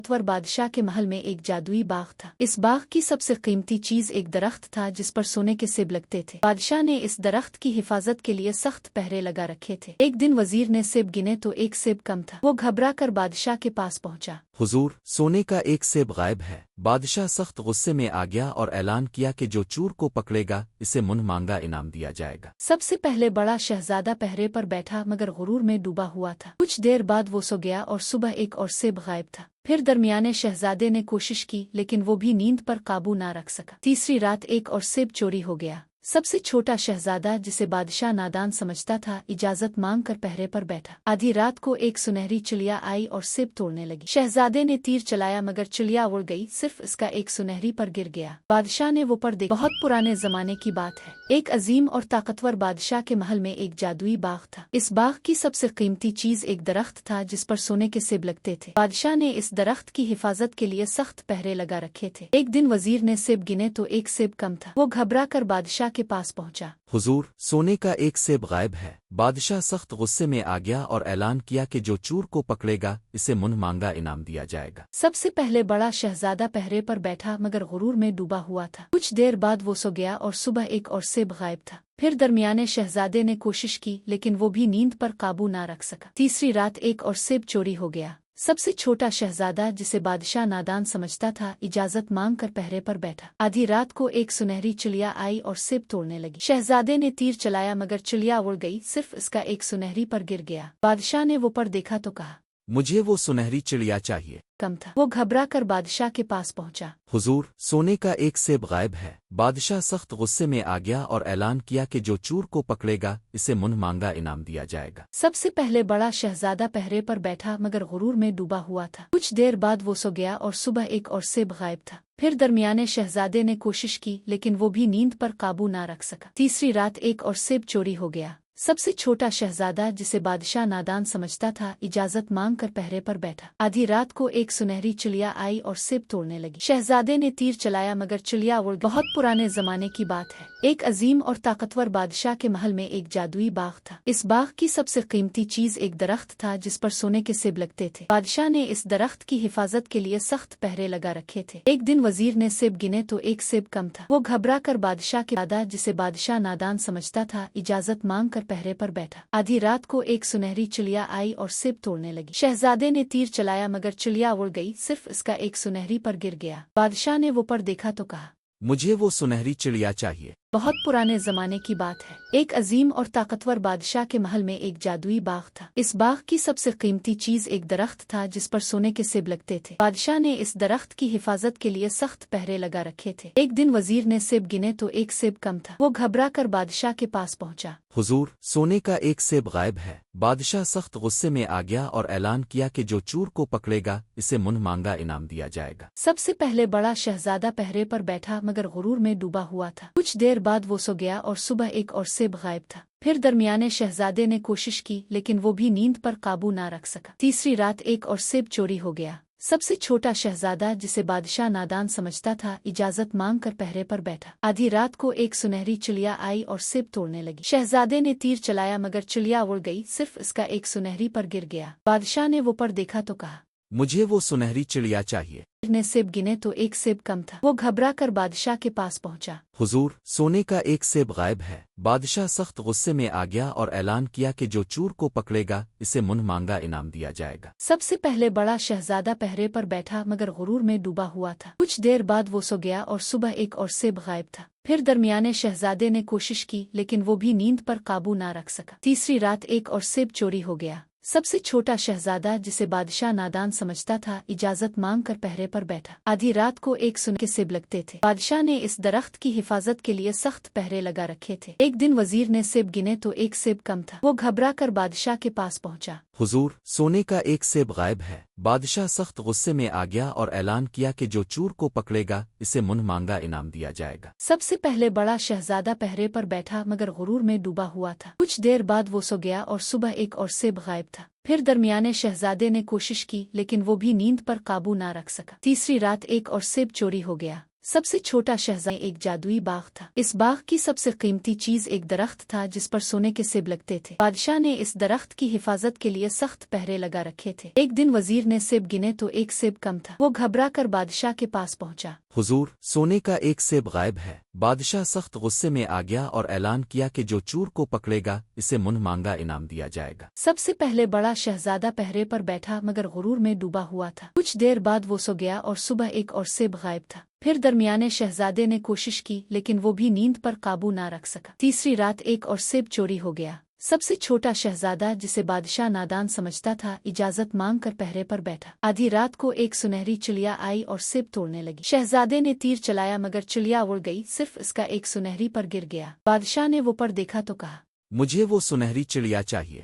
ताकतवर बादशाह के महल में एक जादुई बाग था। इस बाग की सबसे कीमती चीज एक दरख्त था जिस पर सोने के सेब लगते थे। बादशाह ने इस दरख्त की हिफाजत के लिए सख्त पहरे लगा रखे थे। एक दिन वजीर ने सेब गिने तो एक सेब कम था। वो घबरा कर बादशाह के पास पहुंचा। हुजूर, सोने का एक सेब गायब है। बादशाह सख्त गुस्से में आ गया और ऐलान किया कि जो चोर को पकड़ेगा इसे मुन्ह मांगा इनाम दिया जाएगा। सबसे पहले बड़ा शहजादा पहरे पर बैठा मगर गुरूर में डूबा हुआ था। कुछ देर बाद वो सो गया और सुबह एक और सेब गायब था। फिर दरमियाने शहजादे ने कोशिश की लेकिन वो भी नींद पर काबू ना रख सका। तीसरी रात एक और सेब चोरी हो गया। सबसे छोटा शहजादा जिसे बादशाह नादान समझता था इजाजत मांग कर पहरे पर बैठा। आधी रात को एक सुनहरी चिड़िया आई और सेब तोड़ने लगी। शहजादे ने तीर चलाया मगर चिड़िया उड़ गई, सिर्फ इसका एक सुनहरी पर गिर गया। बादशाह ने वो पर देखा। बहुत पुराने जमाने की बात है। एक अजीम और ताकतवर बादशाह के महल में एक जादुई बाग था। इस बाग की सबसे कीमती चीज एक दरख्त था जिस पर सोने के सेब लगते थे। बादशाह ने इस दरख्त की हिफाजत के लिए सख्त पहरे लगा रखे थे। एक दिन वजीर ने सेब गिने तो एक सेब कम था। वो घबरा कर बादशाह के पास पहुंचा। हुजूर, सोने का एक सेब गायब है। बादशाह सख्त गुस्से में आ गया और ऐलान किया कि जो चोर को पकड़ेगा इसे मुन्ह मांगा इनाम दिया जाएगा। सबसे पहले बड़ा शहजादा पहरे पर बैठा मगर गुरूर में डूबा हुआ था। कुछ देर बाद वो सो गया और सुबह एक और सेब गायब था। फिर दरमियाने शहजादे ने कोशिश की लेकिन वो भी नींद पर काबू ना रख सका। तीसरी रात एक और सेब चोरी हो गया। सबसे छोटा शहजादा जिसे बादशाह नादान समझता था इजाजत मांग कर पहरे पर बैठा। आधी रात को एक सुनहरी चिड़िया आई और सेब तोड़ने लगी। शहजादे ने तीर चलाया मगर चिड़िया उड़ गई, सिर्फ इसका एक सुनहरी पर गिर गया। बादशाह ने वो पर देखा तो कहा, मुझे वो सुनहरी चिड़िया चाहिए। कम था। वो घबरा कर बादशाह के पास पहुंचा। हुजूर, सोने का एक सेब गायब है। बादशाह सख्त गुस्से में आ गया और ऐलान किया कि जो चोर को पकड़ेगा इसे मुन्ह मांगा इनाम दिया जाएगा। सबसे पहले बड़ा शहजादा पहरे पर बैठा मगर गुरूर में डूबा हुआ था। कुछ देर बाद वो सो गया और सुबह एक और सेब गायब था। फिर दरमियाने शहजादे ने कोशिश की लेकिन वो भी नींद पर काबू ना रख सका। तीसरी रात एक और सेब चोरी हो गया। सबसे छोटा शहजादा जिसे बादशाह नादान समझता था इजाजत मांग कर पहरे पर बैठा। आधी रात को एक सुनहरी चिड़िया आई और सेब तोड़ने लगी। शहजादे ने तीर चलाया मगर चिड़िया उड़ गई। बहुत पुराने जमाने की बात है। एक अजीम और ताकतवर बादशाह के महल में एक जादुई बाग था। इस बाग की सबसे कीमती चीज एक दरख्त था जिस पर सोने के सेब लगते थे। बादशाह ने इस दरख्त की हिफाजत के लिए सख्त पहरे लगा रखे थे। एक दिन वजीर ने सेब गिने तो एक सेब कम था। वो घबरा कर बादशाह के दादा जिसे बादशाह नादान समझता था इजाजत मांग कर पहरे पर बैठा। आधी रात को एक सुनहरी चिड़िया आई और सेब तोड़ने लगी। शहजादे ने तीर चलाया मगर चिड़िया उड़ गई, सिर्फ इसका एक सुनहरी पर गिर गया। बादशाह ने वो पर देखा तो कहा, मुझे वो सुनहरी चिड़िया चाहिए। बहुत पुराने जमाने की बात है। एक अजीम और ताकतवर बादशाह के महल में एक जादुई बाग था। इस बाग की सबसे कीमती चीज एक दरख्त था जिस पर सोने के सेब लगते थे। बादशाह ने इस दरख्त की हिफाजत के लिए सख्त पहरे लगा रखे थे। एक दिन वजीर ने सेब गिने तो एक सेब कम था। वो घबरा कर बादशाह के पास पहुंचा। हुजूर, सोने का एक सेब गायब है। बादशाह सख्त गुस्से में आ गया और ऐलान किया कि जो चोर को पकड़ेगा इसे मुन्ह मांगा इनाम दिया जाएगा। सबसे पहले बड़ा शहजादा पहरे पर बैठा मगर गुरूर में डूबा हुआ था। कुछ देर बाद वो सो गया और सुबह एक और सेब गायब था। फिर दरमियाने शहजादे ने कोशिश की लेकिन वो भी नींद पर काबू ना रख सका। तीसरी रात एक और सेब चोरी हो गया। सबसे छोटा शहजादा जिसे बादशाह नादान समझता था इजाजत मांग कर पहरे पर बैठा। आधी रात को एक सुनहरी चिड़िया आई और सेब तोड़ने लगी। शहजादे ने तीर चलाया मगर चिड़िया उड़ गई, सिर्फ इसका एक सुनहरी पर गिर गया। बादशाह ने वो पर देखा तो कहा, मुझे वो सुनहरी चिड़िया चाहिए। ने सेब गिने तो एक सेब कम था। वो घबरा कर बादशाह के पास पहुंचा। हुजूर, सोने का एक सेब गायब है। बादशाह सख्त गुस्से में आ गया और ऐलान किया कि जो चोर को पकड़ेगा इसे मुन्ह मांगा इनाम दिया जाएगा। सबसे पहले बड़ा शहजादा पहरे पर बैठा मगर गुरूर में डूबा हुआ था। कुछ देर बाद वो सो गया और सुबह एक और सेब गायब था। फिर दरमियाने शहजादे ने कोशिश की लेकिन वो भी नींद पर काबू ना रख सका। तीसरी रात एक और सेब चोरी हो गया। सबसे छोटा शहजादा जिसे बादशाह नादान समझता था इजाजत मांग कर पहरे पर बैठा। आधी रात को एक सुन के सेब लगते थे। बादशाह ने इस दरख्त की हिफाजत के लिए सख्त पहरे लगा रखे थे। एक दिन वजीर ने सेब गिने तो एक सेब कम था। वो घबरा कर बादशाह के पास पहुंचा। हुजूर, सोने का एक सेब गायब है। बादशाह सख्त गुस्से में आ गया और ऐलान किया कि जो चोर को पकड़ेगा इसे मुन्ह मांगा इनाम दिया जाएगा। सबसे पहले बड़ा शहजादा पहरे पर बैठा मगर गुरूर में डूबा हुआ था। कुछ देर बाद वो सो गया और सुबह एक और सेब गायब था। फिर दरमियाने शहजादे ने कोशिश की लेकिन वो भी नींद पर काबू ना रख सका। तीसरी रात एक और सेब चोरी हो गया। सबसे छोटा शहजादा एक जादुई बाग था। इस बाग की सबसे कीमती चीज एक दरख्त था जिस पर सोने के सेब लगते थे। बादशाह ने इस दरख्त की हिफाजत के लिए सख्त पहरे लगा रखे थे। एक दिन वजीर ने सेब गिने तो एक सेब कम था। वो घबरा कर बादशाह के पास पहुंचा। हुजूर, सोने का एक सेब गायब है। बादशाह सख्त गुस्से में आ गया और ऐलान किया कि जो चोर को पकड़ेगा इसे मुन्ह मांगा इनाम दिया जाएगा। सबसे पहले बड़ा शहजादा पहरे पर बैठा मगर गुरूर में डूबा हुआ था। कुछ देर बाद वो सो गया और सुबह एक और सेब गायब था। फिर दरमियाने शहजादे ने कोशिश की लेकिन वो भी नींद पर काबू ना रख सका। तीसरी रात एक और सेब चोरी हो गया। सबसे छोटा शहजादा जिसे बादशाह नादान समझता था इजाजत मांग कर पहरे पर बैठा। आधी रात को एक सुनहरी चिड़िया आई और सेब तोड़ने लगी। शहजादे ने तीर चलाया मगर चिड़िया उड़ गई, सिर्फ इसका एक सुनहरी पर गिर गया। बादशाह ने वो पर देखा तो कहा, मुझे वो सुनहरी चिड़िया चाहिए।